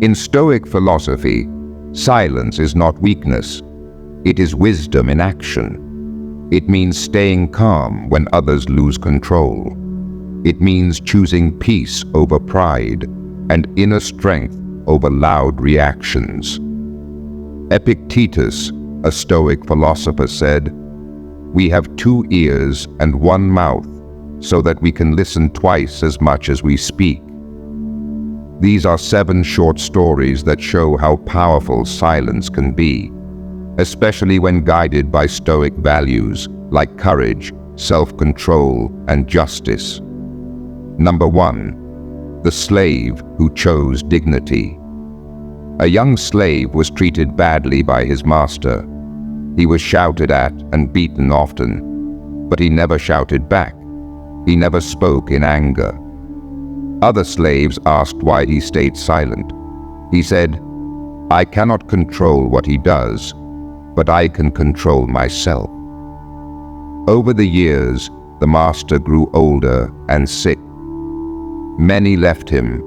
In Stoic philosophy, silence is not weakness. It is wisdom in action. It means staying calm when others lose control. It means choosing peace over pride and inner strength over loud reactions. Epictetus, a Stoic philosopher, said, "We have 2 ears and 1 mouth, so that we can listen twice as much as we speak." These are 7 short stories that show how powerful silence can be, especially when guided by Stoic values like courage, self-control, and justice. Number 1. The slave who chose dignity. A young slave was treated badly by his master. He was shouted at and beaten often, but he never shouted back. He never spoke in anger. Other slaves asked why he stayed silent. He said, "I cannot control what he does, but I can control myself." Over the years, the master grew older and sick. Many left him,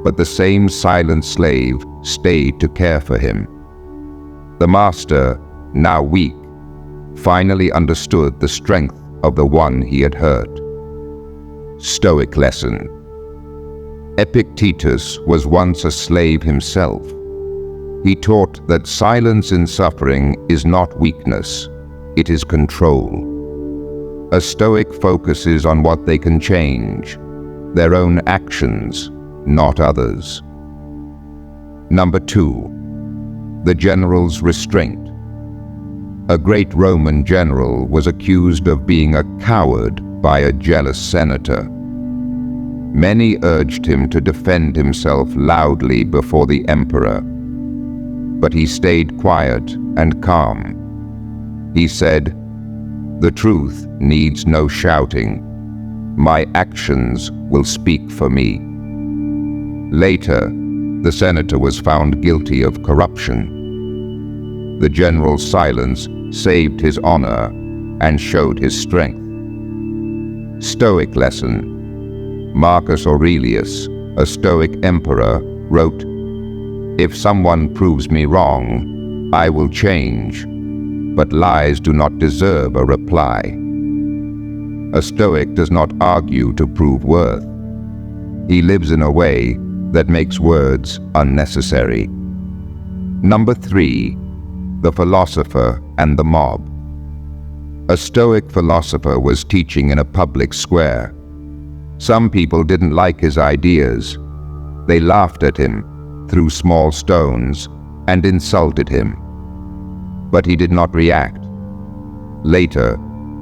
but the same silent slave stayed to care for him. The master, now weak, finally understood the strength of the one he had hurt. Stoic lesson. Epictetus was once a slave himself. He taught that silence in suffering is not weakness, it is control. A Stoic focuses on what they can change, their own actions, not others. Number 2. The general's restraint. A great Roman general was accused of being a coward by a jealous senator. Many urged him to defend himself loudly before the emperor, but he stayed quiet and calm. He said, "The truth needs no shouting. My actions will speak for me." Later, the senator was found guilty of corruption. The general's silence saved his honor and showed his strength. Stoic lesson. Marcus Aurelius, a Stoic emperor, wrote, "If someone proves me wrong, I will change, but lies do not deserve a reply." A Stoic does not argue to prove worth. He lives in a way that makes words unnecessary. Number 3. The philosopher and the mob. A Stoic philosopher was teaching in a public square. Some people didn't like his ideas. They laughed at him, threw small stones, and insulted him. But he did not react. Later,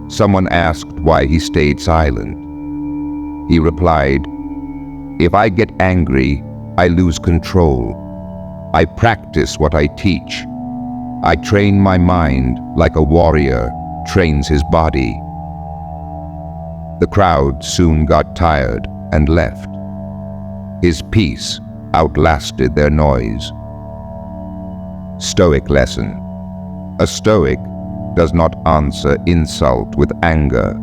someone asked why he stayed silent. He replied, "If I get angry, I lose control. I practice what I teach. I train my mind like a warrior trains his body." The crowd soon got tired and left. His peace outlasted their noise. Stoic lesson. A Stoic does not answer insult with anger.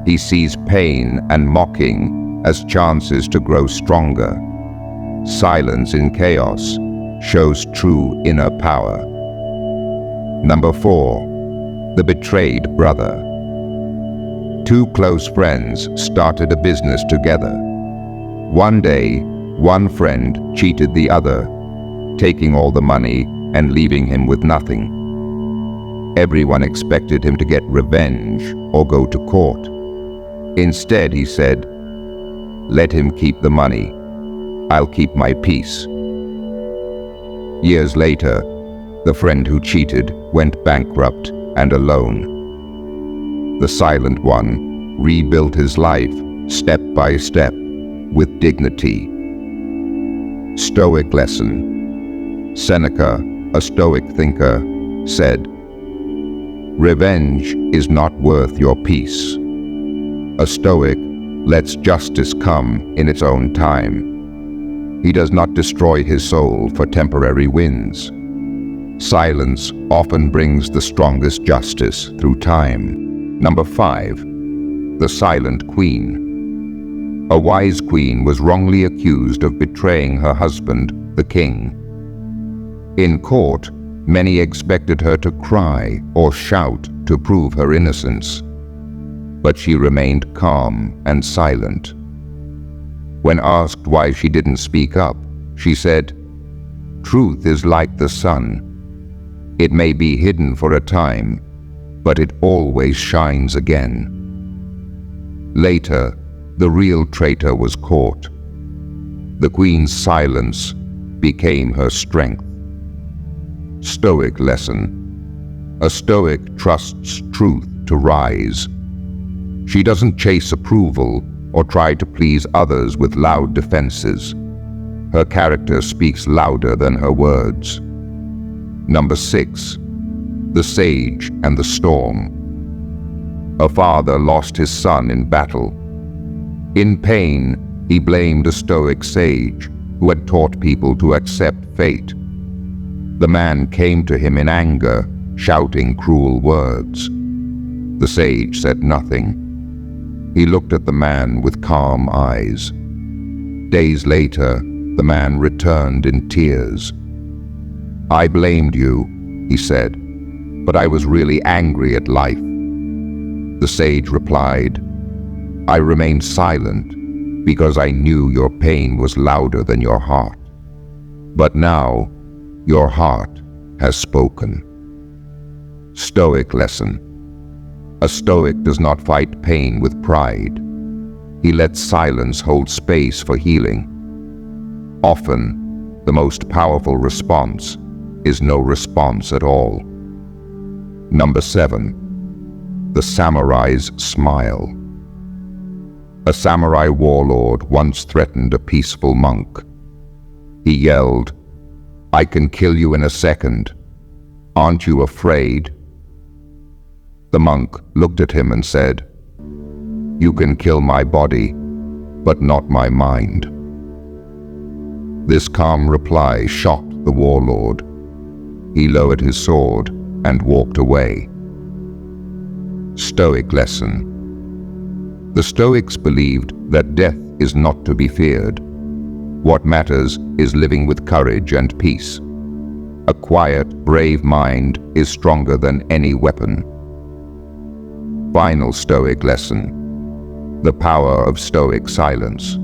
He sees pain and mocking as chances to grow stronger. Silence in chaos shows true inner power. Number 4. The betrayed brother. 2 close friends started a business together. One day, one friend cheated the other, taking all the money and leaving him with nothing. Everyone expected him to get revenge or go to court. Instead, he said, "Let him keep the money. I'll keep my peace." Years later, the friend who cheated went bankrupt and alone. The silent one rebuilt his life step by step with dignity. Stoic lesson. Seneca, a Stoic thinker, said, "Revenge is not worth your peace." A Stoic lets justice come in its own time. He does not destroy his soul for temporary wins. Silence often brings the strongest justice through time. Number 5. The silent queen. A wise queen was wrongly accused of betraying her husband the king. In court, many expected her to cry or shout to prove her innocence, but she remained calm and silent. When asked why she didn't speak up, she said, "Truth is like the sun. It may be hidden for a time, but it always shines again." Later, the real traitor was caught. The queen's silence became her strength. Stoic lesson. A Stoic trusts truth to rise. She doesn't chase approval or try to please others with loud defenses. Her character speaks louder than her words. Number 6. The sage and the storm. A father lost his son in battle. In pain, he blamed a Stoic sage who had taught people to accept fate. The man came to him in anger, shouting cruel words. The sage said nothing. He looked at the man with calm eyes. Days later, the man returned in tears. "I blamed you," he said, "but I was really angry at life." The sage replied, "I remained silent because I knew your pain was louder than your heart. But now, your heart has spoken." Stoic lesson. A Stoic does not fight pain with pride. He lets silence hold space for healing. Often, the most powerful response is no response at all. Number 7. The samurai's smile. A samurai warlord once threatened a peaceful monk. He yelled, "I can kill you in a second. Aren't you afraid?" The monk looked at him and said, "You can kill my body, but not my mind." This calm reply shocked the warlord. He lowered his sword and walked away. Stoic lesson. The Stoics believed that death is not to be feared. What matters is living with courage and peace. A quiet, brave mind is stronger than any weapon. Final Stoic lesson. The power of Stoic silence.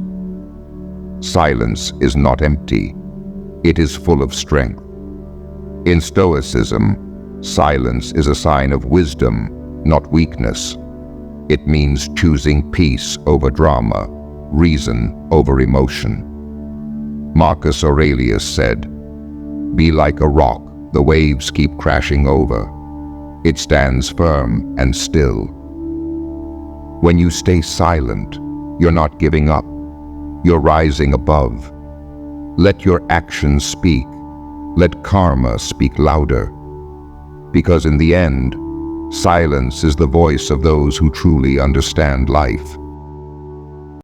Silence is not empty. It is full of strength. In Stoicism, silence is a sign of wisdom, not weakness. It means choosing peace over drama, reason over emotion. Marcus Aurelius said, "Be like a rock the waves keep crashing over. It stands firm and still." When you stay silent, you're not giving up. You're rising above. Let your actions speak. Let karma speak louder. Because in the end, silence is the voice of those who truly understand life.